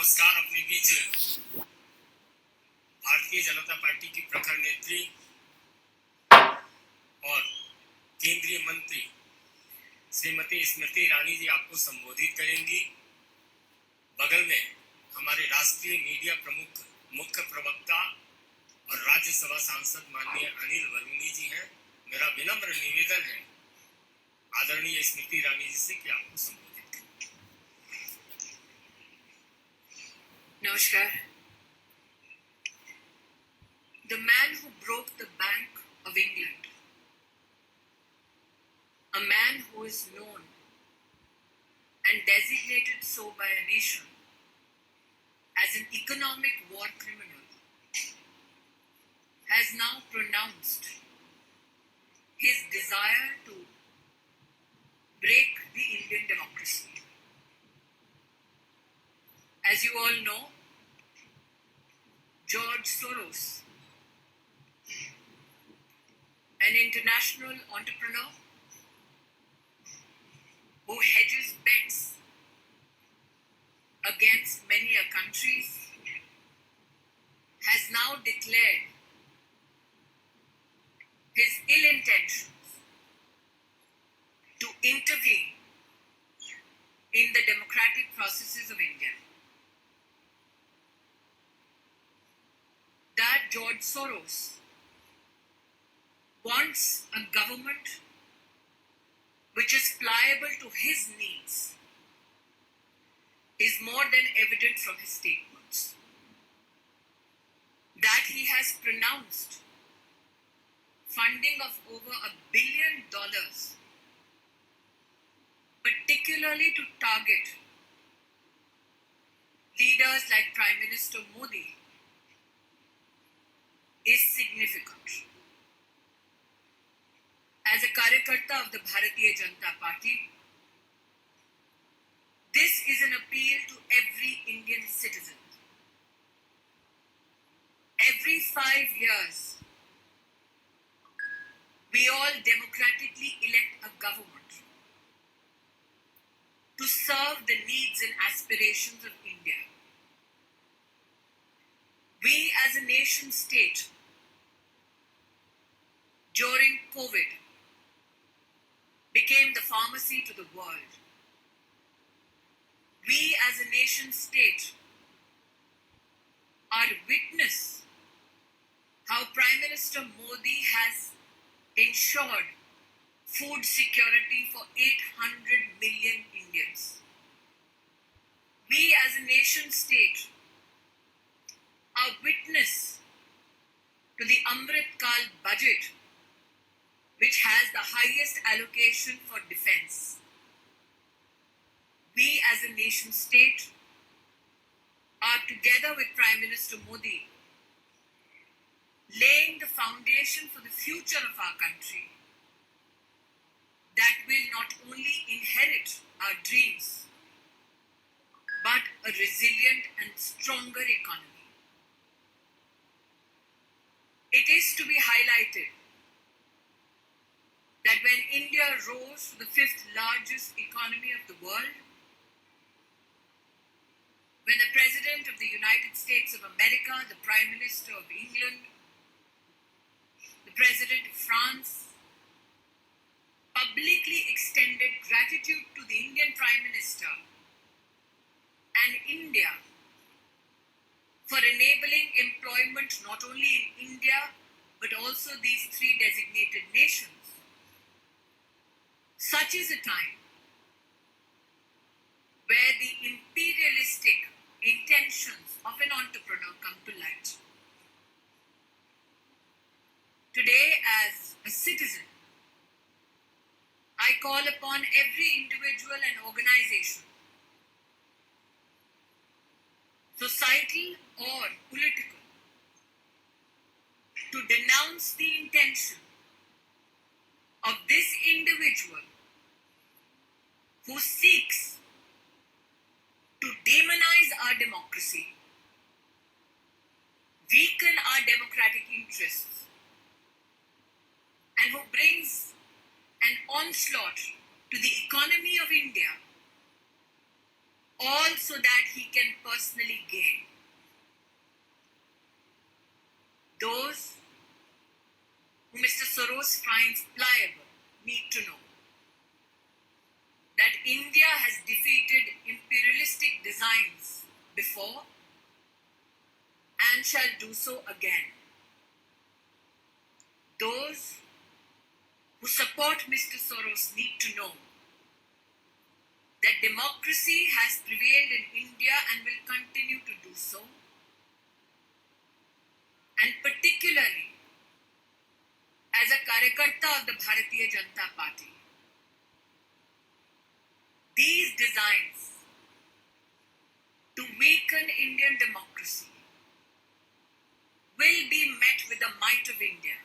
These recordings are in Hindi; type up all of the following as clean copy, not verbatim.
नमस्कार। अपने बीच भारतीय जनता पार्टी की प्रखर नेत्री और केंद्रीय मंत्री श्रीमती स्मृति ईरानी जी आपको संबोधित करेंगी। बगल में हमारे राष्ट्रीय मीडिया प्रमुख, मुख्य प्रवक्ता और राज्यसभा सांसद माननीय अनिल बलूनी जी हैं। मेरा विनम्र निवेदन है आदरणीय स्मृति ईरानी जी से कि आपको संबोधित करें। Namaskar. The man who broke the Bank of England, a man who is known and designated so by a nation as an economic war criminal, has now pronounced his desire to break the Indian democracy. As you all know, George Soros, an international entrepreneur who hedges bets against many countries, has now declared his ill intentions to intervene in the democratic processes of India. That George Soros wants a government which is pliable to his needs is more than evident from his statements. That he has pronounced funding of over $1 billion, particularly to target leaders like Prime Minister Modi, is significant. As a Karyakarta of the Bharatiya Janata Party, this is an appeal to every Indian citizen. Every 5 years, we all democratically elect a government to serve the needs and aspirations of India. We as a nation state, during COVID, became the pharmacy to the world. We as a nation state are witness how Prime Minister Modi has ensured food security for 800 million Indians. We as a nation state are witness to the Amrit Kal budget, which has the highest allocation for defense. We as a nation state are, together with Prime Minister Modi, laying the foundation for the future of our country that will not only inherit our dreams, but a resilient and stronger economy. It is to be highlighted that when India rose to the 5th largest economy of the world, when the President of the United States of America, the Prime Minister of England, the President of France, publicly extended gratitude to the Indian Prime Minister and India for enabling employment not only in India, but also these 3 designated nations. Such is a time where the imperialistic intentions of an entrepreneur come to light. Today, as a citizen, I call upon every individual and organization, societal or political, to denounce the intention of this individual who seeks to demonize our democracy, weaken our democratic interests, and who brings an onslaught to the economy of India, all so that he can personally gain. Those who Mr. Soros finds pliable need to know that India has defeated imperialistic designs before and shall do so again. Those who support Mr. Soros need to know that democracy has prevailed in India and will continue to do so. And particularly as a Karyakarta of the Bharatiya Janata Party, these designs to weaken Indian democracy will be met with the might of India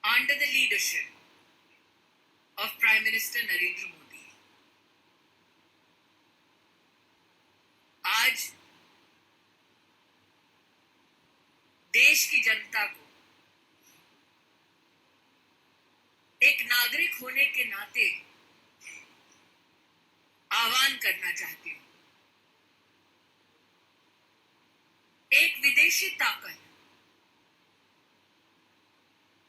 under the leadership of Prime Minister Narendra Modi. आज देश की जनता को एक नागरिक होने के नाते आह्वान करना चाहती हूं। एक विदेशी ताकत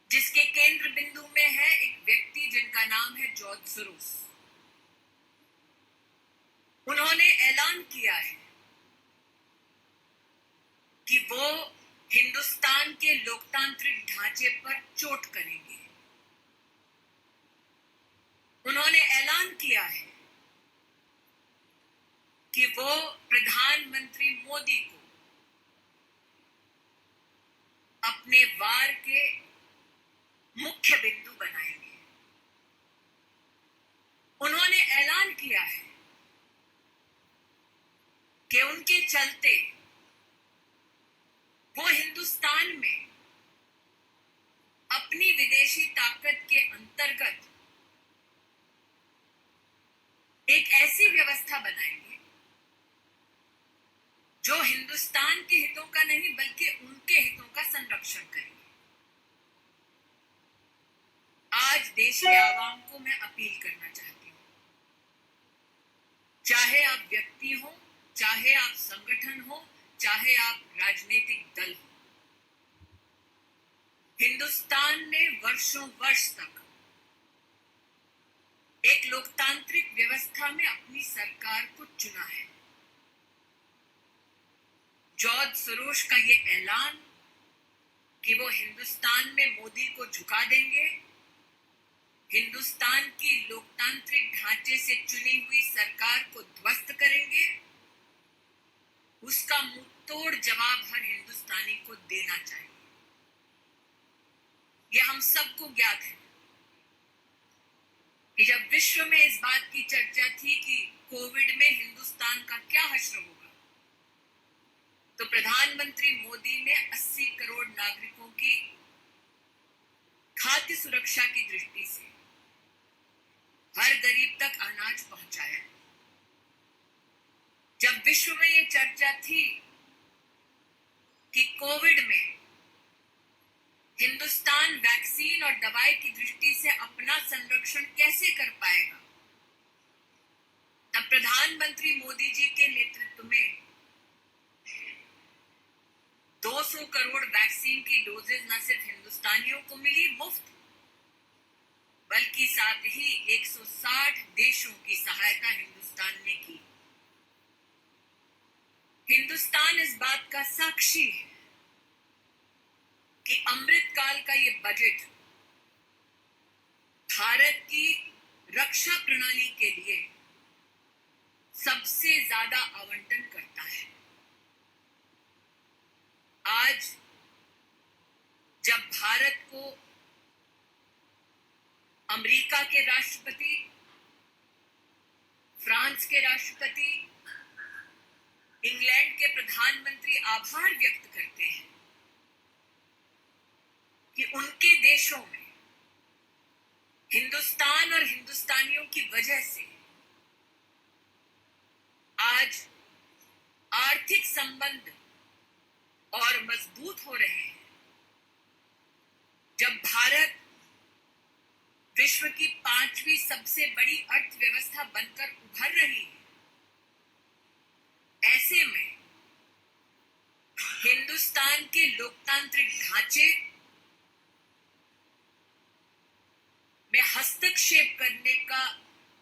जिसके केंद्र बिंदु में है एक व्यक्ति जिनका नाम है जॉर्ज सोरोस। उन्होंने ऐलान किया है कि वो हिंदुस्तान के लोकतांत्रिक ढांचे पर चोट करेंगे। उन्होंने ऐलान किया है कि वो प्रधानमंत्री मोदी को अपने वार के मुख्य बिंदु बनाएंगे। उन्होंने ऐलान किया है कि उनके चलते वो हिंदुस्तान में अपनी विदेशी ताकत के अंतर्गत एक ऐसी व्यवस्था बनाएंगे जो हिंदुस्तान के हितों का नहीं बल्कि उनके हितों का संरक्षण करेंगे। आज देश के आवाम को मैं अपील करना चाहती हूं, चाहे आप व्यक्ति हो, चाहे आप संगठन हो, चाहे आप राजनीतिक दल हो, हिंदुस्तान ने वर्षों वर्ष तक एक लोकतांत्रिक व्यवस्था में अपनी सरकार को चुना है। जॉर्ज सोरोस का ये ऐलान कि वो हिंदुस्तान में मोदी को झुका देंगे, हिंदुस्तान की लोकतांत्रिक ढांचे से चुनी हुई सरकार को ध्वस्त करेंगे, उसका मुंहतोड़ जवाब हर हिंदुस्तानी को देना चाहिए। यह हम सबको ज्ञात है कि जब विश्व में इस बात की चर्चा थी कि कोविड में हिंदुस्तान का क्या हश्र होगा, तो प्रधानमंत्री मोदी ने 80 करोड़ नागरिकों की खाद्य सुरक्षा की दृष्टि से हर गरीब तक अनाज पहुंचाया। जब विश्व में ये चर्चा थी कि कोविड में हिंदुस्तान वैक्सीन और दवाई की दृष्टि से अपना संरक्षण कैसे कर पाएगा, तब प्रधानमंत्री मोदी जी के नेतृत्व में 200 करोड़ वैक्सीन की डोजेज न सिर्फ हिंदुस्तानियों को मिली मुफ्त, बल्कि साथ ही 160 देशों की सहायता हिंदुस्तान ने की। हिंदुस्तान इस बात का साक्षी है कि अमृतकाल का ये बजट भारत की रक्षा प्रणाली के लिए सबसे ज्यादा आवंटन करता है। आज जब भारत को अमेरिका के राष्ट्रपति, फ्रांस के राष्ट्रपति, इंग्लैंड के प्रधानमंत्री आभार व्यक्त करते हैं कि उनके देशों में हिंदुस्तान और हिंदुस्तानियों की वजह से आज आर्थिक संबंध और मजबूत हो रहे हैं। जब भारत विश्व की 5वीं सबसे बड़ी अर्थव्यवस्था बनकर उभर रही है, हिंदुस्तान के लोकतांत्रिक ढांचे में हस्तक्षेप करने का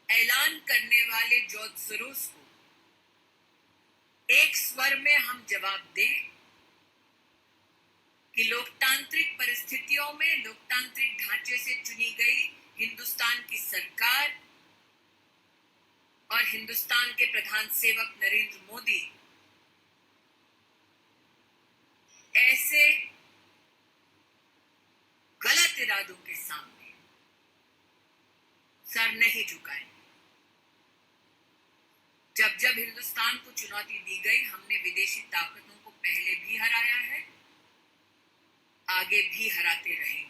ऐलान करने वाले जॉर्ज सोरोस को एक स्वर में हम जवाब दें कि लोकतांत्रिक परिस्थितियों में लोकतांत्रिक ढांचे से चुनी गई हिंदुस्तान की सरकार और हिंदुस्तान के प्रधान सेवक नरेंद्र मोदी ऐसे गलत इरादों के सामने सर नहीं झुकाए। जब जब हिंदुस्तान को चुनौती दी गई, हमने विदेशी ताकतों को पहले भी हराया है, आगे भी हराते रहेंगे।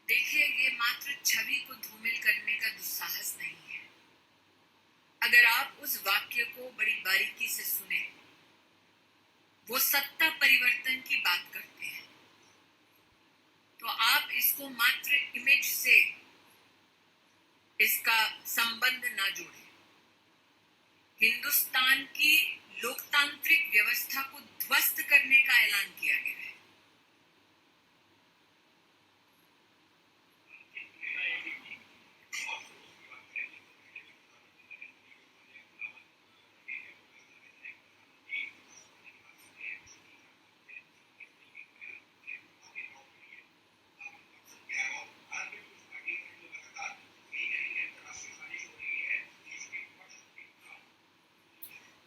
देखिए, ये मात्र छवि को धूमिल करने का दुस्साहस नहीं है। अगर आप उस वाक्य को बड़ी बारीकी से सुने, वो सत्ता परिवर्तन की बात करते हैं, तो आप इसको मात्र इमेज से इसका संबंध ना जोड़ें। हिंदुस्तान की लोकतांत्रिक व्यवस्था को ध्वस्त करने का ऐलान किया गया है।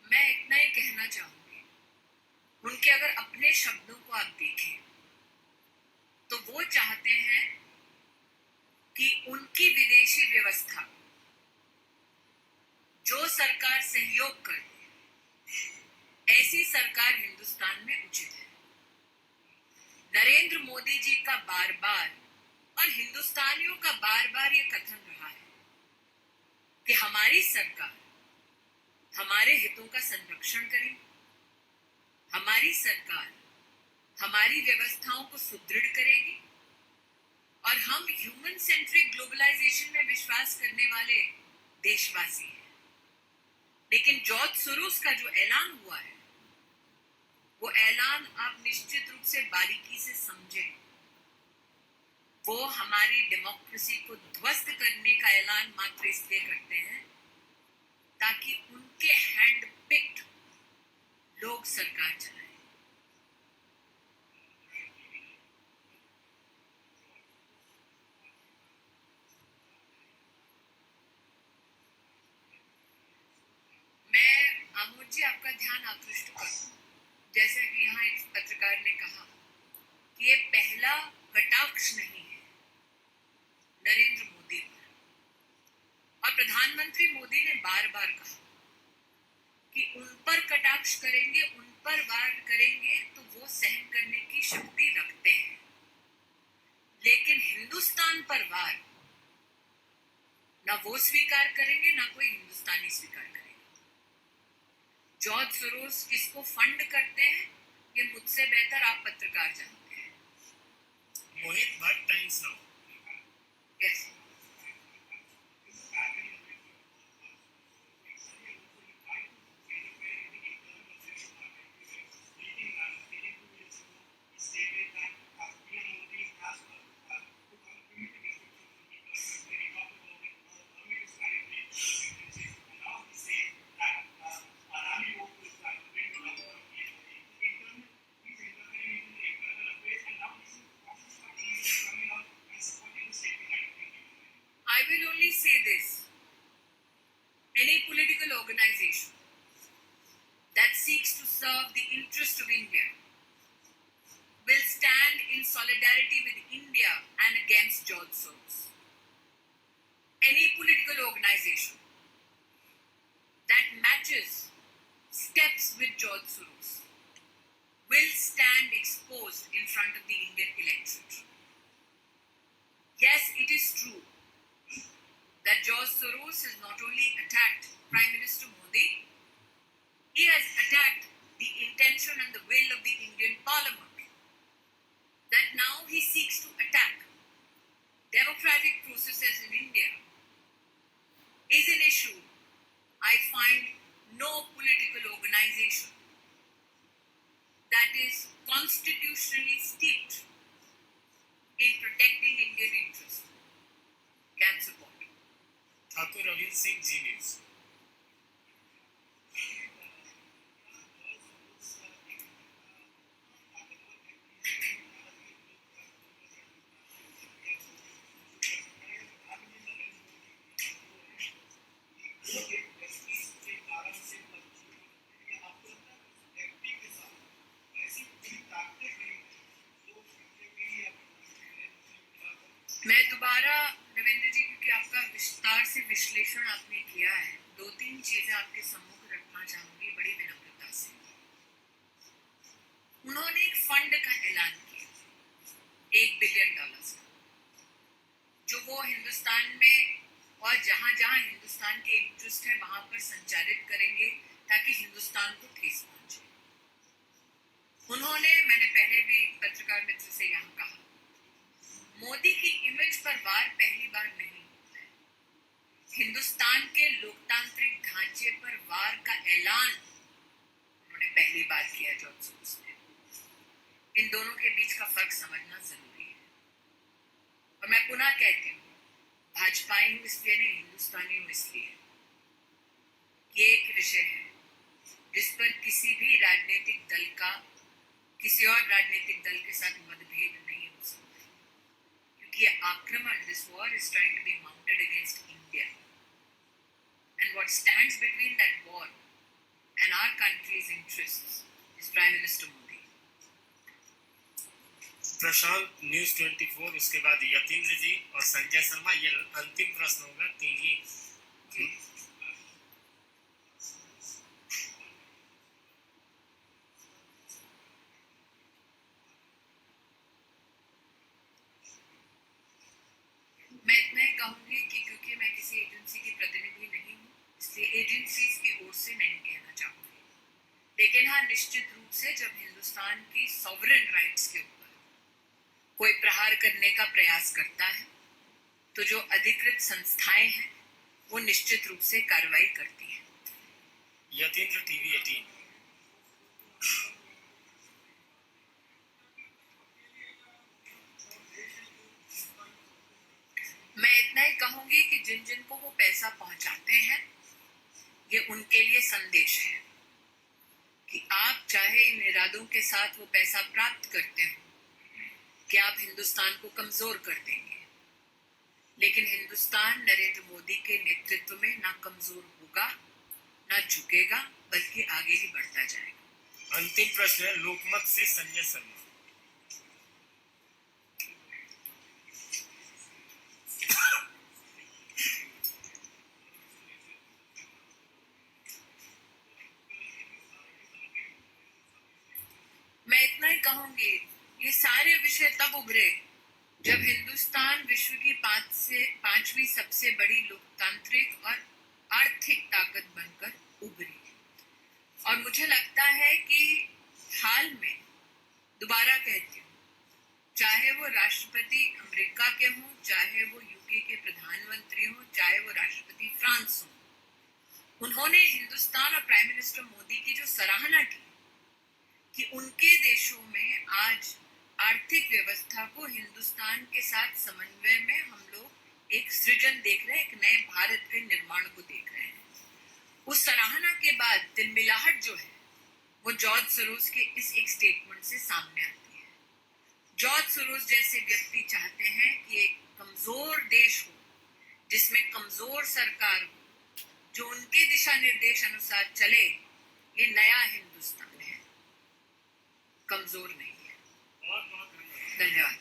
मैं इतना ही कहना चाहूंगी, उनके अगर अपने शब्दों को आप देखें तो वो चाहते हैं कि उनकी विदेशी व्यवस्था जो सरकार सहयोग करे, ऐसी सरकार हिंदुस्तान में उचित है। नरेंद्र मोदी जी का बार बार और हिंदुस्तानियों का बार बार ये कथन रहा है कि हमारी सरकार हमारे हितों का संरक्षण करेगी, हमारी सरकार हमारी व्यवस्थाओं को सुदृढ़ करेगी और हम ह्यूमन सेंट्रिक ग्लोबलाइजेशन में विश्वास करने वाले देशवासी हैं। लेकिन जॉर्ज सोरोस का जो ऐलान हुआ है, वो ऐलान आप निश्चित रूप से बारीकी से समझें। वो हमारी डेमोक्रेसी को ध्वस्त करने का ऐलान मात्र इसलिए करते हैं ताकि उनके हैंड पिक्ड लोग सरकार चलाएं। मैं आमोद जी आपका ध्यान आकृष्ट करूं, जैसा कि यहाँ एक पत्रकार ने कहा कि ये पहला कटाक्ष नहीं है नरेंद्र मोदी पर, और प्रधानमंत्री मोदी ने बार बार कहा कि उन पर कटाक्ष करेंगे, उन पर वार करेंगे तो वो सहन करने की शक्ति रखते हैं, लेकिन हिंदुस्तान पर वार ना वो स्वीकार करेंगे, ना कोई हिंदुस्तानी स्वीकार करेंगे। जॉर्ज सोरोस किसको फंड करते हैं, ये मुझसे बेहतर आप पत्रकार जानते हैं। Mohit Bhatt, Times Now. Yes. I will only say this. Any political organization that seeks to serve the interest of India will stand in solidarity with India and against George Soros. Any political organization that matches steps with George Soros will stand exposed in front of the Indian electorate. Yes, it is true that George Soros has not only attacked Prime Minister Modi, he has attacked the I find no political organization that is constitutionally steeped in protecting Indian interests can support. Thakur Ravindra Singh, Zee News. मैं दोबारा रविंद्र जी, क्योंकि आपका विस्तार से विश्लेषण आपने किया है, 2-3 चीजें आपके सम्मुख रखना चाहूंगी बड़ी विनम्रता से। उन्होंने एक फंड का ऐलान किया, $1 बिलियन, जो वो हिंदुस्तान में और जहां जहां हिंदुस्तान के इंटरेस्ट है वहां पर संचालित करेंगे ताकि हिंदुस्तान को ठेस पहुंचे। उन्होंने, मैंने पहले भी पत्रकार मित्र से यहाँ कहा, मोदी की इमेज पर वार पहली बार नहीं हुआ है। हिंदुस्तान के लोकतांत्रिक ढांचे पर वार का ऐलान उन्होंने पहली बार किया जॉर्ज सोरोस ने। इन दोनों के बीच का फर्क समझना जरूरी है। और मैं पुनः कहती हूँ, भाजपाई हूँ इसलिए नहीं, हिंदुस्तानी हूँ इसलिए। ये एक विषय है जिस पर किसी भी राजनीतिक दल का किसी और राजनीतिक दल के साथ मतभेद नहीं हो सकता, क्योंकि ये आक्रमण, this war is trying to be mounted against India, and what stands between that war and our country's interests is Prime Minister Modi. Prashant, news 24, उसके बाद यतीन्द्र जी और संजय शर्मा। ये अंतिम प्रश्न होगा, 3 ही। मैं इतना ही कहूंगी कि क्योंकि मैं किसी एजेंसी की प्रतिनिधि नहीं हूँ, इसलिए एजेंसीज की ओर से नहीं कहना चाहूंगी। लेकिन हाँ, निश्चित रूप से जब हिंदुस्तान की सॉवरेन राइट्स के ऊपर कोई प्रहार करने का प्रयास करता है, तो जो अधिकृत संस्थाएं हैं वो निश्चित रूप से कार्रवाई करती हैं। यतीन्द्र, टीवी 18। मैं इतना ही कहूंगी कि जिन जिन को वो पैसा पहुंचाते हैं, ये उनके लिए संदेश है कि आप चाहे इन इरादों के साथ वो पैसा प्राप्त करते हो कि आप हिंदुस्तान को कमजोर कर देंगे, लेकिन हिंदुस्तान नरेंद्र मोदी के नेतृत्व में ना कमजोर होगा, ना झुकेगा, बल्कि आगे ही बढ़ता जाएगा। अंतिम प्रश्न है लोकमत से संजय शर्मा। मैं इतना ही कहूंगी, ये सारे विषय तब उभरे जब हिंदुस्तान विश्व की 5वीं सबसे बड़ी लोकतांत्रिक और आर्थिक ताकत बनकर उभरी। और मुझे लगता है कि हाल में, दोबारा कहती हूँ, चाहे वो राष्ट्रपति अमेरिका के हों, चाहे वो यूके के प्रधानमंत्री हों, चाहे वो राष्ट्रपति फ्रांस हों, उन्होंने हिंदुस्तान और प्राइम मिनिस्टर मोदी की जो सराहना की कि उनके देशों में आज आर्थिक व्यवस्था को हिंदुस्तान के साथ समन्वय में हम लोग एक सृजन देख रहे हैं, एक नए भारत के निर्माण को देख रहे हैं। उस सराहना के बाद तिलमिलाहट जो है वो जॉर्ज सोरोस के इस एक स्टेटमेंट से सामने आती है। जॉर्ज सोरोस जैसे व्यक्ति चाहते हैं कि एक कमजोर देश हो, जिसमें कमजोर सरकार हो, जो उनके दिशा निर्देश अनुसार चले। ये नया हिंदुस्तान है, कमजोर नहीं है। बहुत बहुत धन्यवाद।